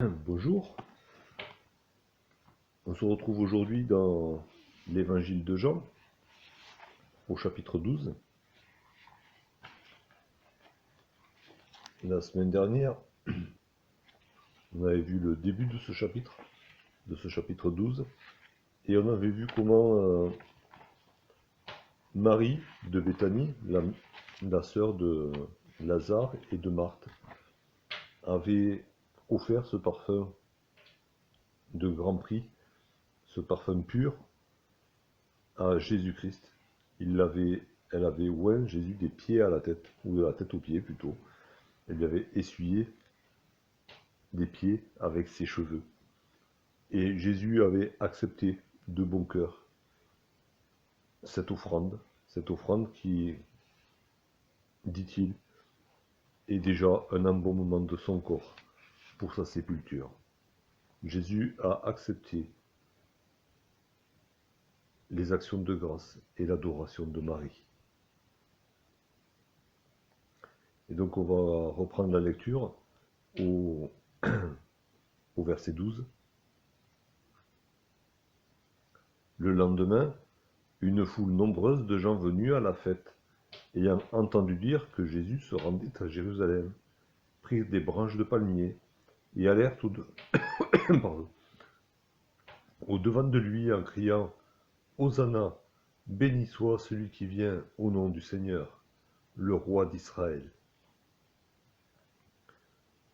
Bonjour, on se retrouve aujourd'hui dans l'évangile de Jean, au chapitre 12. La semaine dernière, on avait vu le début de ce chapitre 12, et on avait vu comment Marie de Béthanie, la sœur de Lazare et de Marthe, avait offert ce parfum de grand prix, ce parfum pur, à Jésus-Christ. Elle avait oint Jésus des pieds à la tête, ou de la tête aux pieds plutôt. Elle lui avait essuyé des pieds avec ses cheveux. Et Jésus avait accepté de bon cœur cette offrande qui, dit-il, est déjà un embaumement de son corps pour sa sépulture. Jésus a accepté les actions de grâce et l'adoration de Marie. Et donc on va reprendre la lecture au verset 12. Le lendemain, une foule nombreuse de gens venus à la fête, ayant entendu dire que Jésus se rendait à Jérusalem, prirent des branches de palmier et allèrent au devant de lui en criant « Hosanna, béni soit celui qui vient au nom du Seigneur, le roi d'Israël. »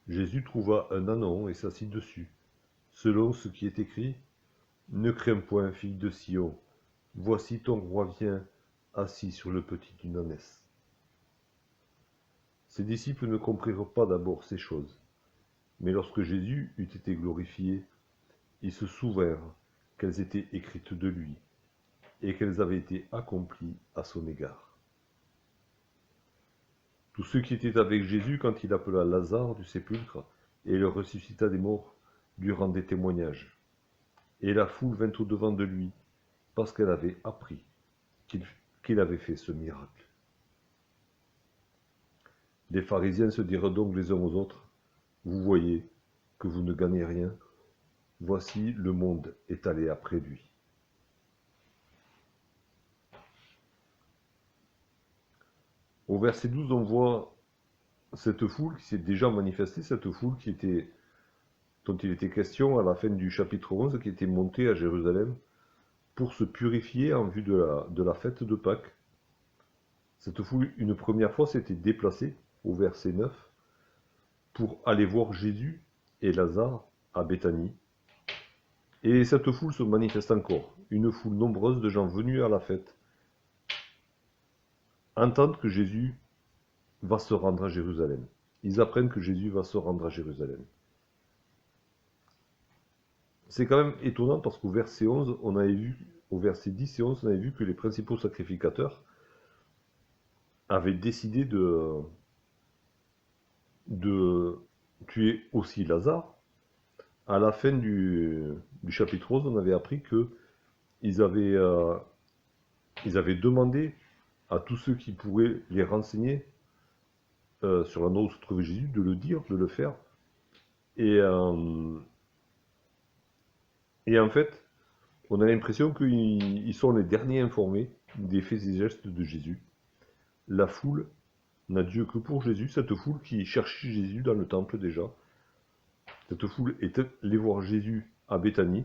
Jésus trouva un ânon et s'assit dessus, selon ce qui est écrit « Ne crains point, fille de Sion, voici ton roi vient, assis sur le petit d'une ânesse. » Ses disciples ne comprirent pas d'abord ces choses, mais lorsque Jésus eut été glorifié, ils se souvinrent qu'elles étaient écrites de lui, et qu'elles avaient été accomplies à son égard. Tous ceux qui étaient avec Jésus quand il appela Lazare du sépulcre et le ressuscita des morts lui rendaient témoignage. Et la foule vint au-devant de lui, parce qu'elle avait appris qu'il avait fait ce miracle. Les pharisiens se dirent donc les uns aux autres, « Vous voyez que vous ne gagnez rien, voici le monde est allé après lui. » Au verset 12, on voit cette foule qui s'est déjà manifestée, cette foule dont il était question à la fin du chapitre 11, qui était montée à Jérusalem pour se purifier en vue de la fête de Pâques. Cette foule, une première fois, s'était déplacée, au verset 9, pour aller voir Jésus et Lazare à Béthanie. Et cette foule se manifeste encore, une foule nombreuse de gens venus à la fête, entendent que Jésus va se rendre à Jérusalem. Ils apprennent que Jésus va se rendre à Jérusalem. C'est quand même étonnant parce qu'au verset 11, on avait vu, au verset 10 et 11, on avait vu que les principaux sacrificateurs avaient décidé de tuer aussi Lazare. À la fin du chapitre 11, on avait appris qu'ils avaient demandé à tous ceux qui pourraient les renseigner sur l'endroit où se trouvait Jésus, de le dire, de le faire. Et en fait, on a l'impression qu'ils sont les derniers informés des faits et gestes de Jésus. La foule n'a Dieu que pour Jésus, cette foule qui cherchait Jésus dans le temple déjà. Cette foule est allée voir Jésus à Béthanie,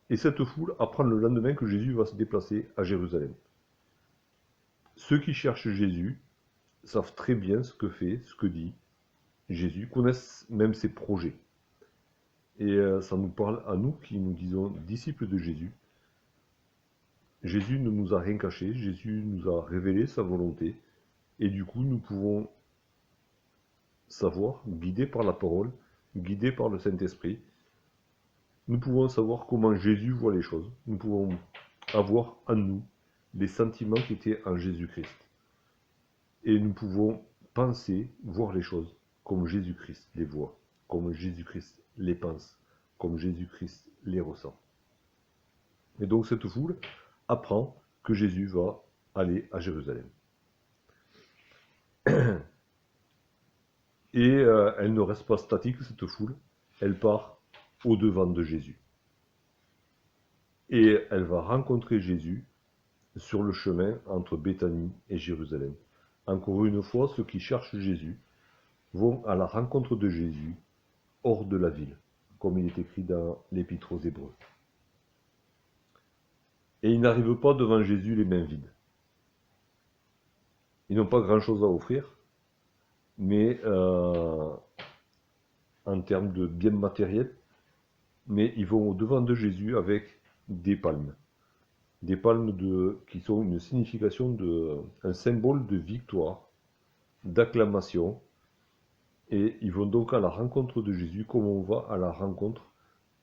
et cette foule apprend le lendemain que Jésus va se déplacer à Jérusalem. Ceux qui cherchent Jésus savent très bien ce que fait, ce que dit Jésus, connaissent même ses projets. Et ça nous parle à nous qui nous disons disciples de Jésus. Jésus ne nous a rien caché, Jésus nous a révélé sa volonté, et du coup nous pouvons savoir, guidés par la parole, guidés par le Saint-Esprit, nous pouvons savoir comment Jésus voit les choses, nous pouvons avoir en nous les sentiments qui étaient en Jésus-Christ. Et nous pouvons penser, voir les choses comme Jésus-Christ les voit, comme Jésus-Christ les pense, comme Jésus-Christ les ressent. Et donc cette foule apprend que Jésus va aller à Jérusalem. Et elle ne reste pas statique, cette foule. Elle part au-devant de Jésus. Et elle va rencontrer Jésus sur le chemin entre Béthanie et Jérusalem. Encore une fois, ceux qui cherchent Jésus vont à la rencontre de Jésus hors de la ville, comme il est écrit dans l'Épître aux Hébreux. Et ils n'arrivent pas devant Jésus les mains vides. Ils n'ont pas grand-chose à offrir, mais en termes de biens matériels, mais ils vont au-devant de Jésus avec des palmes. Des palmes qui sont une signification un symbole de victoire, d'acclamation. Et ils vont donc à la rencontre de Jésus comme on va à la rencontre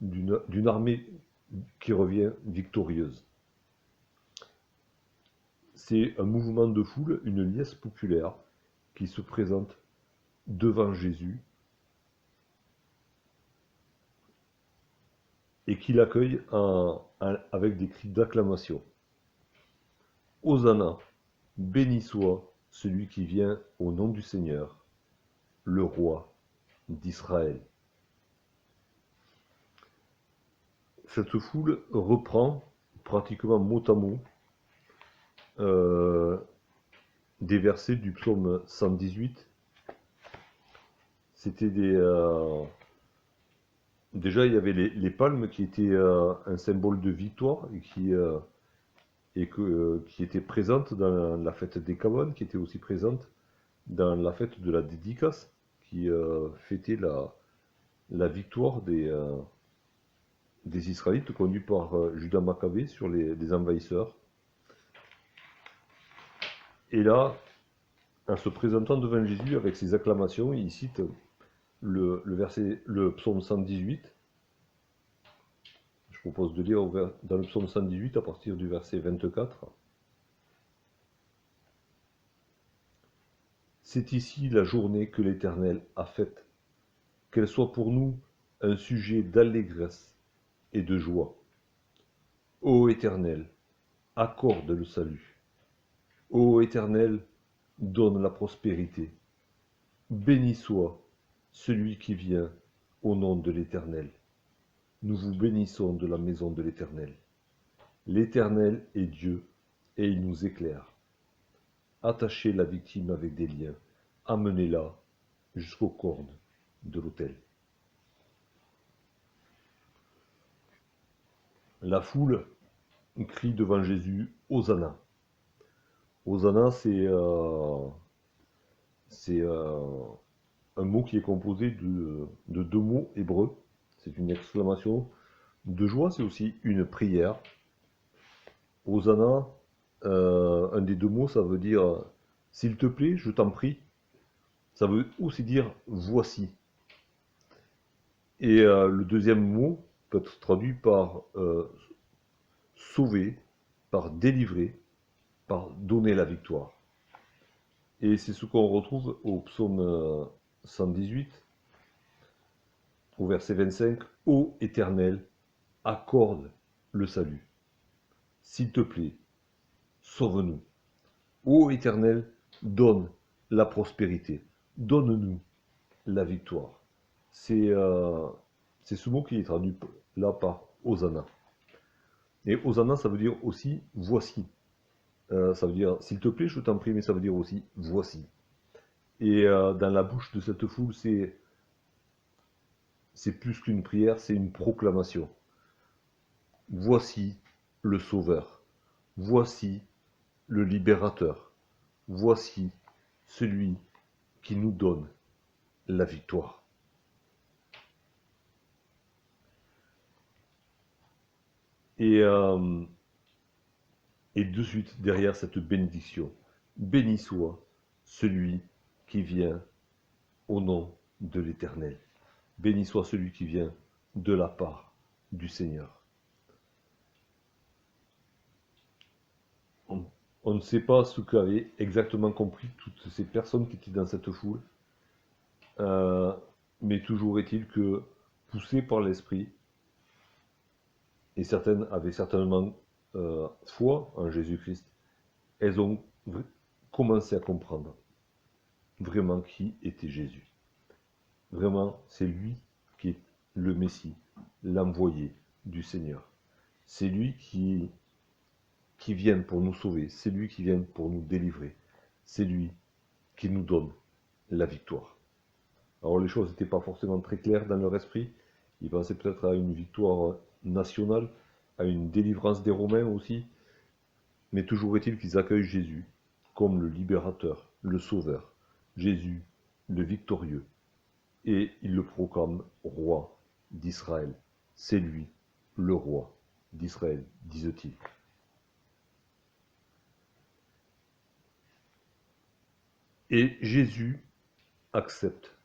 d'une armée qui revient victorieuse. C'est un mouvement de foule, une liesse populaire qui se présente devant Jésus et qui l'accueille avec des cris d'acclamation. Hosanna, béni soit celui qui vient au nom du Seigneur, le roi d'Israël. Cette foule reprend pratiquement mot à mot des versets du psaume 118. C'était déjà, il y avait les palmes qui étaient un symbole de victoire et qui étaient présentes dans la fête des Cabanes, qui étaient aussi présentes dans la fête de la dédicace, qui fêtait la victoire des Israélites conduits par Judas Maccabée sur les envahisseurs. Et là, en se présentant devant Jésus avec ses acclamations, il cite le psaume 118. Je propose de lire dans le psaume 118 à partir du verset 24. C'est ici la journée que l'Éternel a faite, qu'elle soit pour nous un sujet d'allégresse et de joie. Ô Éternel, accorde le salut. Ô Éternel, donne la prospérité. Béni soit celui qui vient au nom de l'Éternel. Nous vous bénissons de la maison de l'Éternel. L'Éternel est Dieu et il nous éclaire. Attachez la victime avec des liens, amenez-la jusqu'aux cordes de l'autel. La foule crie devant Jésus, Hosanna. Hosanna, c'est un mot qui est composé de deux mots hébreux. C'est une exclamation de joie, c'est aussi une prière. Hosanna, un des deux mots, ça veut dire s'il te plaît, je t'en prie. Ça veut aussi dire voici. Et le deuxième mot peut être traduit par sauver, par délivrer, par donner la victoire. Et c'est ce qu'on retrouve au psaume 118, au verset 25. Ô Éternel, accorde le salut. S'il te plaît, sauve-nous. Ô Éternel, donne la prospérité. Donne-nous la victoire. C'est ce mot qui est traduit là par Hosanna. Et Hosanna, ça veut dire aussi voici. Ça veut dire s'il te plaît, je t'en prie, mais ça veut dire aussi voici. Et dans la bouche de cette foule, c'est plus qu'une prière, c'est une proclamation. Voici le Sauveur. Voici le Libérateur. Voici celui qui nous donne la victoire. Et de suite, derrière cette bénédiction, béni soit celui qui vient au nom de l'Éternel. Béni soit celui qui vient de la part du Seigneur. On ne sait pas ce qu'avaient exactement compris toutes ces personnes qui étaient dans cette foule, mais toujours est-il que, poussées par l'Esprit, et certaines avaient certainement foi en Jésus-Christ, elles ont commencé à comprendre vraiment qui était Jésus. Vraiment, c'est lui qui est le Messie, l'envoyé du Seigneur. C'est lui qui vient pour nous sauver, c'est lui qui vient pour nous délivrer, c'est lui qui nous donne la victoire. Alors les choses n'étaient pas forcément très claires dans leur esprit, ils pensaient peut-être à une victoire nationale, à une délivrance des Romains aussi, mais toujours est-il qu'ils accueillent Jésus comme le libérateur, le sauveur, Jésus le victorieux, et ils le proclament roi d'Israël. C'est lui, le roi d'Israël, disent-ils. Et Jésus accepte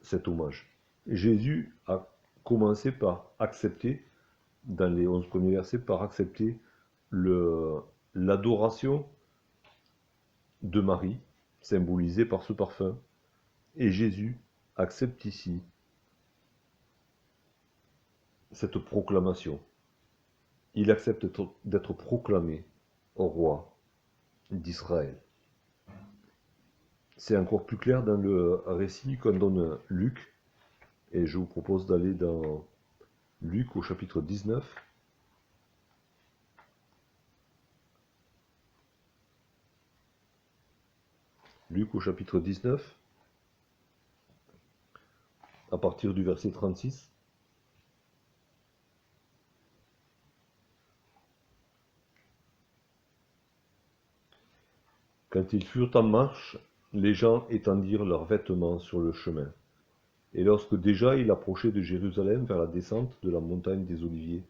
cet hommage. Jésus a commencé par accepter, dans les 11 premiers versets, par accepter l'adoration de Marie, symbolisée par ce parfum. Et Jésus accepte ici cette proclamation. Il accepte d'être proclamé au roi d'Israël. C'est encore plus clair dans le récit qu'en donne Luc, et je vous propose d'aller dans Luc au chapitre 19. Luc au chapitre 19, à partir du verset 36. Quand ils furent en marche, les gens étendirent leurs vêtements sur le chemin. Et lorsque déjà il approchait de Jérusalem vers la descente de la montagne des Oliviers,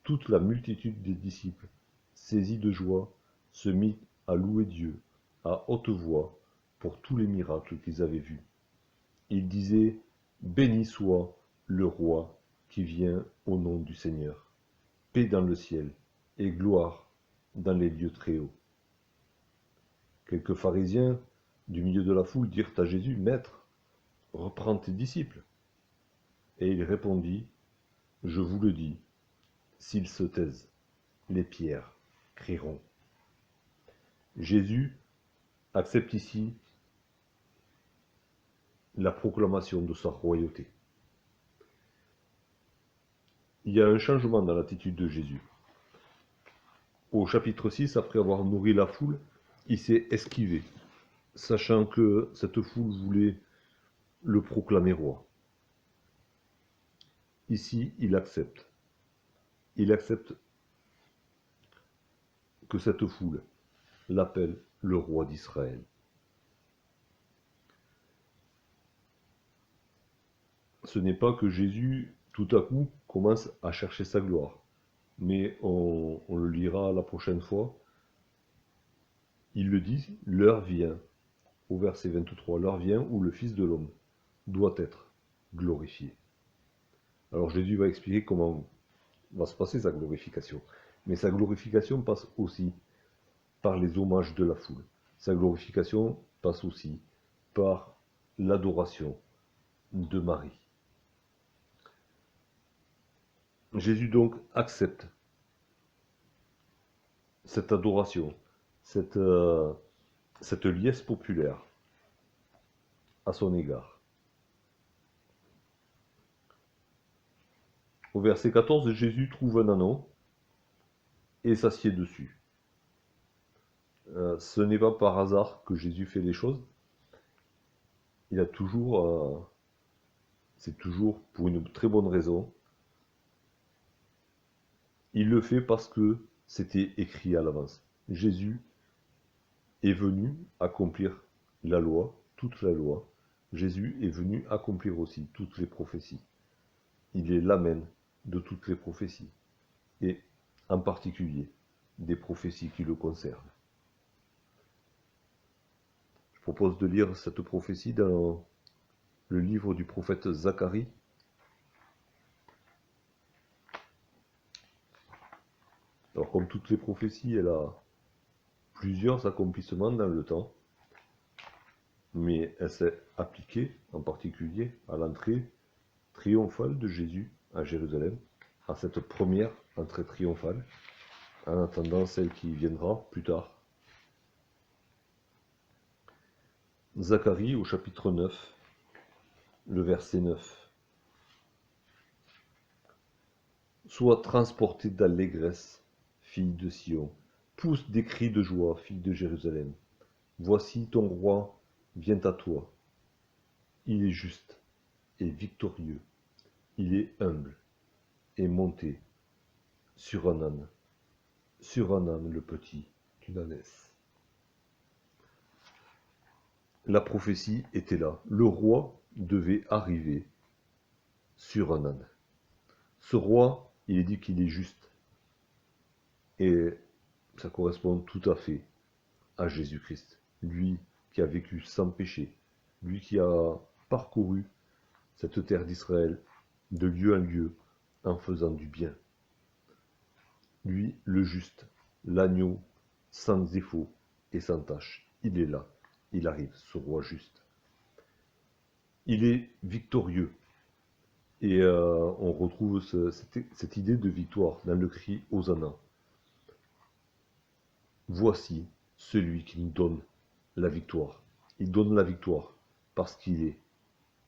toute la multitude des disciples, saisis de joie, se mit à louer Dieu à haute voix pour tous les miracles qu'ils avaient vus. Ils disaient « Béni soit le roi qui vient au nom du Seigneur, paix dans le ciel et gloire dans les lieux très hauts. » Quelques pharisiens du milieu de la foule dirent à Jésus « Maître, reprends tes disciples. » Et il répondit « Je vous le dis, s'ils se taisent, les pierres crieront. » Jésus accepte ici la proclamation de sa royauté. Il y a un changement dans l'attitude de Jésus. Au chapitre 6, après avoir nourri la foule, il s'est esquivé, sachant que cette foule voulait le proclamer roi. Ici, il accepte. Il accepte que cette foule l'appelle le roi d'Israël. Ce n'est pas que Jésus, tout à coup, commence à chercher sa gloire, mais on le lira la prochaine fois. Il le dit, l'heure vient, au verset 23, l'heure vient où le Fils de l'homme doit être glorifié. Alors Jésus va expliquer comment va se passer sa glorification. Mais sa glorification passe aussi par les hommages de la foule. Sa glorification passe aussi par l'adoration de Marie. Jésus donc accepte cette adoration, cette liesse populaire à son égard. Au verset 14, Jésus trouve un anneau et s'assied dessus. Ce n'est pas par hasard que Jésus fait les choses. Il a toujours, c'est toujours pour une très bonne raison. Il le fait parce que c'était écrit à l'avance. Jésus est venu accomplir la loi, toute la loi. Jésus est venu accomplir aussi toutes les prophéties. Il est l'amen de toutes les prophéties, et en particulier des prophéties qui le concernent. Je propose de lire cette prophétie dans le livre du prophète Zacharie. Alors comme toutes les prophéties, elle a plusieurs accomplissements dans le temps, mais elle s'est appliquée en particulier à l'entrée triomphale de Jésus à Jérusalem, à cette première entrée triomphale, en attendant celle qui viendra plus tard. Zacharie au chapitre 9, le verset 9. Sois transportée d'allégresse, fille de Sion. Pousse des cris de joie, fille de Jérusalem. Voici ton roi vient à toi. Il est juste et victorieux. Il est humble et monté sur un âne le petit d'une ânesse. La prophétie était là. Le roi devait arriver sur un âne. Ce roi, il est dit qu'il est juste. Et ça correspond tout à fait à Jésus-Christ. Lui qui a vécu sans péché. Lui qui a parcouru cette terre d'Israël de lieu en lieu en faisant du bien. Lui, le juste, l'agneau, sans défaut et sans tache. Il est là. Il arrive, ce roi juste. Il est victorieux. Et on retrouve cette idée de victoire dans le cri Hosanna. Voici celui qui nous donne la victoire. Il donne la victoire parce qu'il est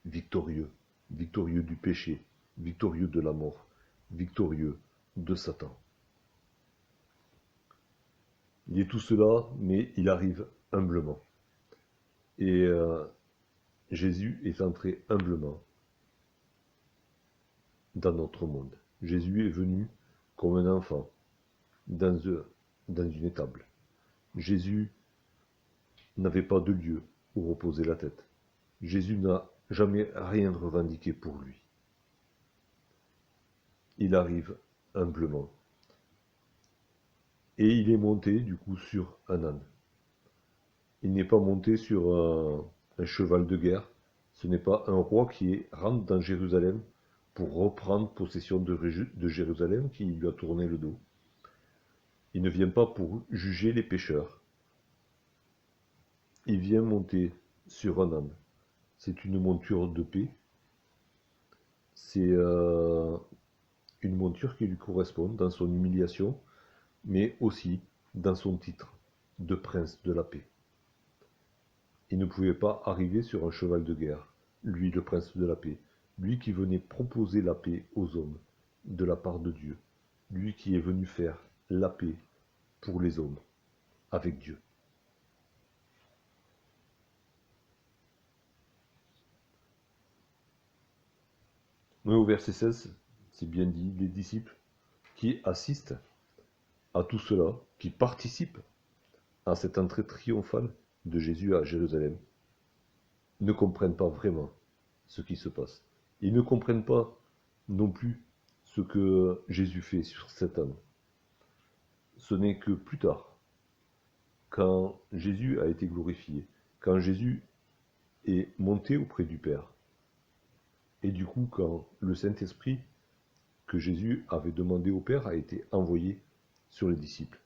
victorieux, victorieux du péché, victorieux de la mort, victorieux de Satan. Il est tout cela, mais il arrive humblement. Et Jésus est entré humblement dans notre monde. Jésus est venu comme un enfant dans une étable. Jésus n'avait pas de lieu où reposer la tête. Jésus n'a jamais rien revendiqué pour lui. Il arrive humblement. Et il est monté du coup sur un âne. Il n'est pas monté sur un cheval de guerre. Ce n'est pas un roi qui rentre dans Jérusalem pour reprendre possession de Jérusalem qui lui a tourné le dos. Il ne vient pas pour juger les pécheurs. Il vient monter sur un âne. C'est une monture de paix. C'est une monture qui lui correspond dans son humiliation, mais aussi dans son titre de prince de la paix. Il ne pouvait pas arriver sur un cheval de guerre, lui le prince de la paix, lui qui venait proposer la paix aux hommes de la part de Dieu, lui qui est venu faire la paix pour les hommes avec Dieu. Mais au verset 16, c'est bien dit, les disciples qui assistent à tout cela, qui participent à cette entrée triomphale de Jésus à Jérusalem, ne comprennent pas vraiment ce qui se passe. Ils ne comprennent pas non plus ce que Jésus fait sur cet âne. Ce n'est que plus tard, quand Jésus a été glorifié, quand Jésus est monté auprès du Père, et du coup quand le Saint-Esprit que Jésus avait demandé au Père a été envoyé sur les disciples.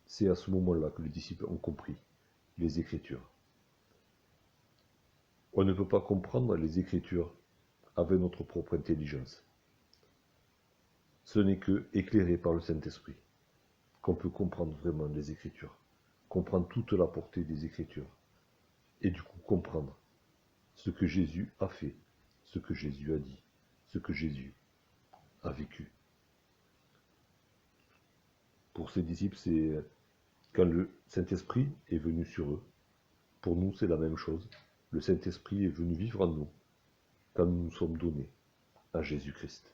C'est à ce moment-là que les disciples ont compris les Écritures. On ne peut pas comprendre les Écritures avec notre propre intelligence. Ce n'est que éclairé par le Saint-Esprit qu'on peut comprendre vraiment les Écritures, comprendre toute la portée des Écritures, et du coup comprendre ce que Jésus a fait, ce que Jésus a dit, ce que Jésus a vécu. Pour ces disciples, c'est quand le Saint-Esprit est venu sur eux. Pour nous, c'est la même chose. Le Saint-Esprit est venu vivre en nous quand nous nous sommes donnés à Jésus-Christ.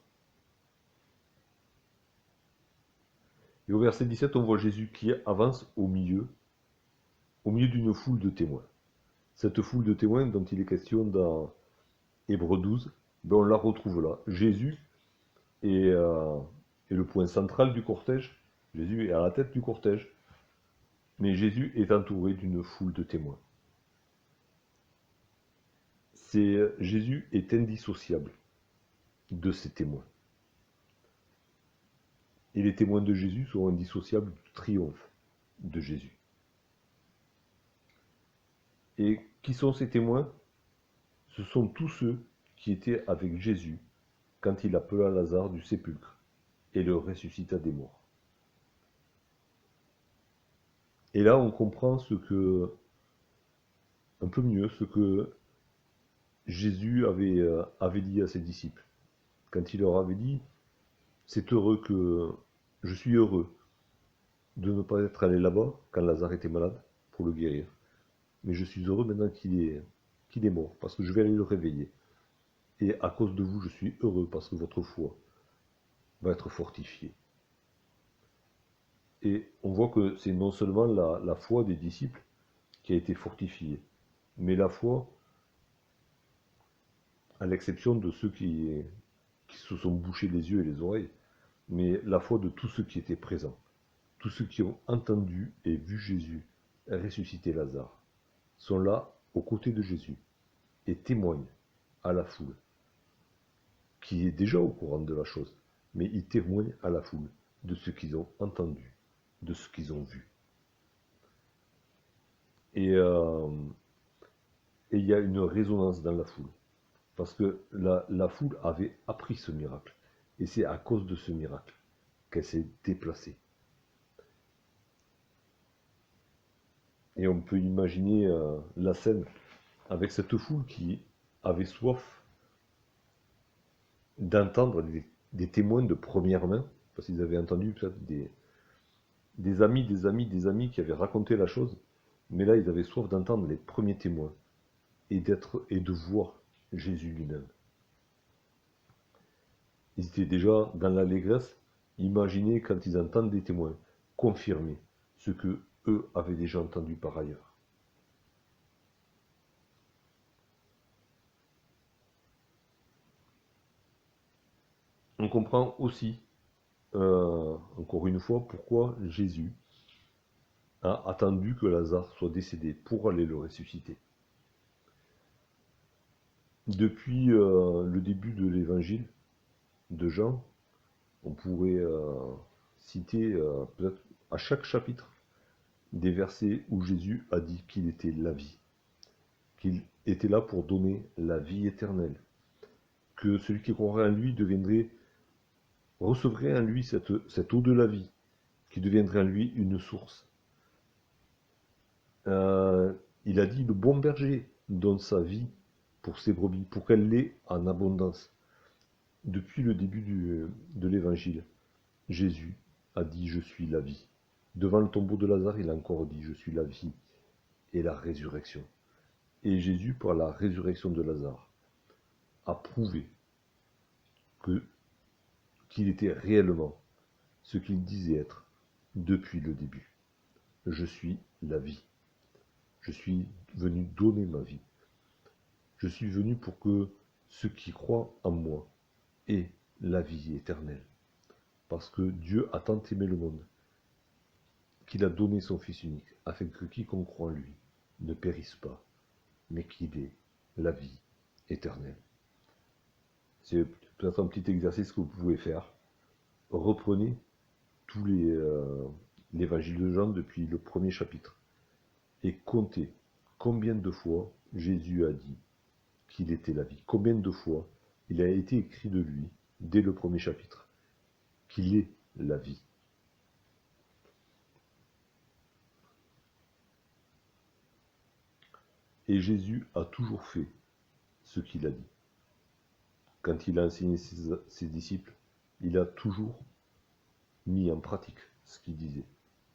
Et au verset 17, on voit Jésus qui avance au milieu d'une foule de témoins. Cette foule de témoins dont il est question dans Hébreux 12, ben on la retrouve là. Jésus est le point central du cortège. Jésus est à la tête du cortège. Mais Jésus est entouré d'une foule de témoins. Jésus est indissociable de ces témoins. Et les témoins de Jésus sont indissociables du triomphe de Jésus. Et qui sont ces témoins? Ce sont tous ceux qui étaient avec Jésus quand il appela Lazare du sépulcre et le ressuscita des morts. Et là, on comprend un peu mieux ce que Jésus avait dit à ses disciples. Quand il leur avait dit, c'est heureux que je suis heureux de ne pas être allé là-bas quand Lazare était malade pour le guérir. Mais je suis heureux maintenant qu'il est mort, parce que je vais aller le réveiller. Et à cause de vous, je suis heureux parce que votre foi va être fortifiée. Et on voit que c'est non seulement la foi des disciples qui a été fortifiée, mais la foi, à l'exception de ceux qui se sont bouchés les yeux et les oreilles, mais la foi de tous ceux qui étaient présents, tous ceux qui ont entendu et vu Jésus ressusciter Lazare, sont là aux côtés de Jésus et témoignent à la foule, qui est déjà au courant de la chose, mais ils témoignent à la foule de ce qu'ils ont entendu, de ce qu'ils ont vu. Et il y a une résonance dans la foule, parce que la foule avait appris ce miracle, et c'est à cause de ce miracle qu'elle s'est déplacée. Et on peut imaginer la scène avec cette foule qui avait soif d'entendre des témoins de première main, parce qu'ils avaient entendu peut-être des amis qui avaient raconté la chose, mais là ils avaient soif d'entendre les premiers témoins et de voir Jésus lui-même. Ils étaient déjà dans l'allégresse, imaginez quand ils entendent des témoins confirmer ce que eux avaient déjà entendu par ailleurs. On comprend aussi, encore une fois, pourquoi Jésus a attendu que Lazare soit décédé pour aller le ressusciter. Depuis le début de l'évangile de Jean, on pourrait citer peut-être à chaque chapitre des versets où Jésus a dit qu'il était la vie, qu'il était là pour donner la vie éternelle, que celui qui croirait en lui recevrait en lui cette eau de la vie, qui deviendrait en lui une source. Il a dit, le bon berger donne sa vie pour ses brebis, pour qu'elle l'ait en abondance. Depuis le début de l'évangile, Jésus a dit, je suis la vie. Devant le tombeau de Lazare, il a encore dit, je suis la vie et la résurrection. Et Jésus, par la résurrection de Lazare, a prouvé qu'il était réellement ce qu'il disait être depuis le début. Je suis la vie. Je suis venu donner ma vie. Je suis venu pour que ceux qui croient en moi aient la vie éternelle. Parce que Dieu a tant aimé le monde qu'il a donné son Fils unique, afin que quiconque croit en lui ne périsse pas, mais qu'il ait la vie éternelle. C'est peut-être un petit exercice que vous pouvez faire. Reprenez tous l'évangile de Jean depuis le premier chapitre et comptez combien de fois Jésus a dit qu'il était la vie. Combien de fois il a été écrit de lui, dès le premier chapitre, qu'il est la vie. Et Jésus a toujours fait ce qu'il a dit. Quand il a enseigné ses disciples, il a toujours mis en pratique ce qu'il disait.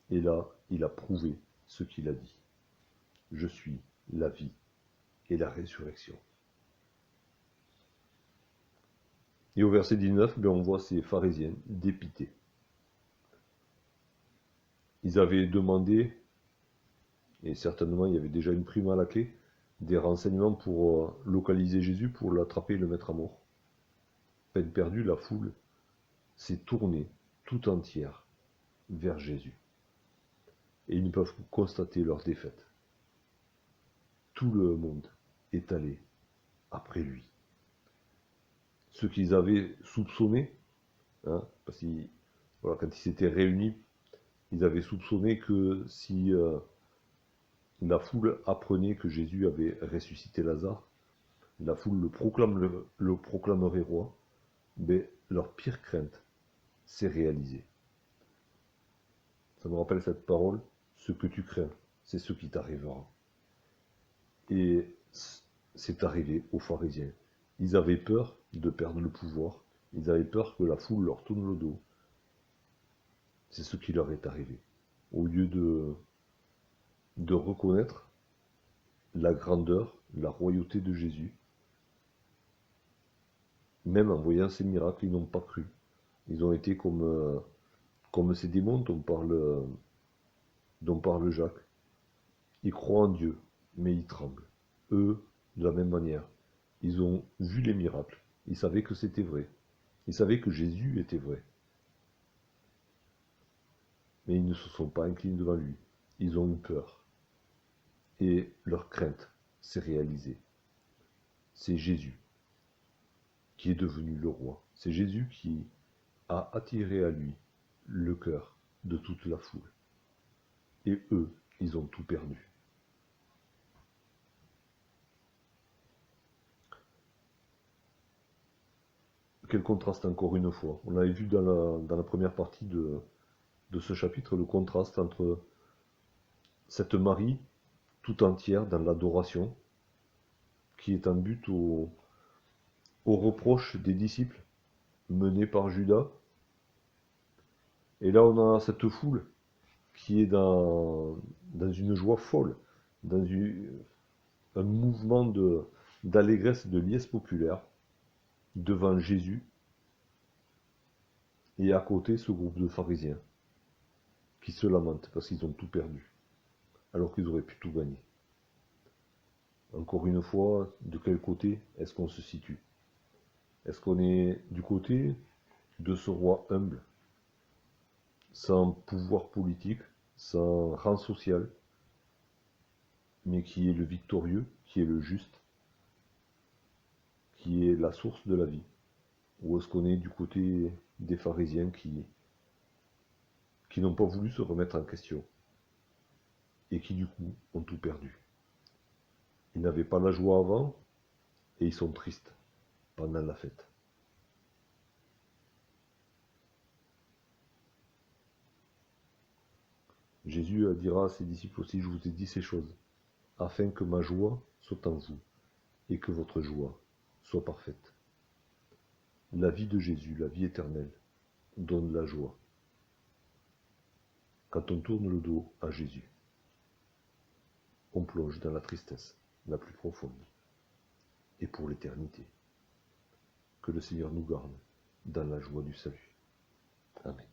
Et là, il a prouvé ce qu'il a dit. Je suis la vie et la résurrection. Et au verset 19, on voit ces pharisiens dépités. Ils avaient demandé, et certainement il y avait déjà une prime à la clé, des renseignements pour localiser Jésus, pour l'attraper et le mettre à mort. Peine perdue, la foule s'est tournée tout entière vers Jésus. Et ils ne peuvent constater leur défaite. Tout le monde est allé après lui. Ceux qu'ils avaient soupçonnés, parce que voilà, quand ils s'étaient réunis, ils avaient soupçonné que si la foule apprenait que Jésus avait ressuscité Lazare, la foule le proclamerait roi, mais leur pire crainte s'est réalisée. Ça me rappelle cette parole, ce que tu crains, c'est ce qui t'arrivera. Et c'est arrivé aux pharisiens. Ils avaient peur de perdre le pouvoir Ils avaient peur que la foule leur tourne le dos. C'est ce qui leur est arrivé. Au lieu de reconnaître la grandeur, la royauté de Jésus, même en voyant ces miracles, ils n'ont pas cru. Ils ont été comme ces démons dont parle Jacques. Ils croient en Dieu, mais ils tremblent. Eux, de la même manière, ils ont vu les miracles. Ils savaient que c'était vrai. Ils savaient que Jésus était vrai. Mais ils ne se sont pas inclinés devant lui. Ils ont eu peur. Et leur crainte s'est réalisée. C'est Jésus qui est devenu le roi. C'est Jésus qui a attiré à lui le cœur de toute la foule. Et eux, ils ont tout perdu. Quel contraste encore une fois. On avait vu dans la première partie de ce chapitre le contraste entre cette Marie tout entière dans l'adoration, qui est en but au reproche des disciples menés par Judas. Et là on a cette foule qui est dans une joie folle, dans un mouvement d'allégresse, de liesse populaire devant Jésus. Et à côté, ce groupe de pharisiens qui se lamentent parce qu'ils ont tout perdu, alors qu'ils auraient pu tout gagner. Encore une fois, de quel côté est-ce qu'on se situe? Est-ce qu'on est du côté de ce roi humble, sans pouvoir politique, sans rang social, mais qui est le victorieux, qui est le juste, qui est la source de la vie? Ou est-ce qu'on est du côté des pharisiens qui n'ont pas voulu se remettre en question et qui du coup ont tout perdu? Ils n'avaient pas la joie avant et ils sont tristes pendant la fête. Jésus dira à ses disciples aussi: je vous ai dit ces choses, afin que ma joie soit en vous et que votre joie soit parfaite. La vie de Jésus, la vie éternelle, donne la joie. Quand on tourne le dos à Jésus, on plonge dans la tristesse la plus profonde, et pour l'éternité. Que le Seigneur nous garde dans la joie du salut. Amen.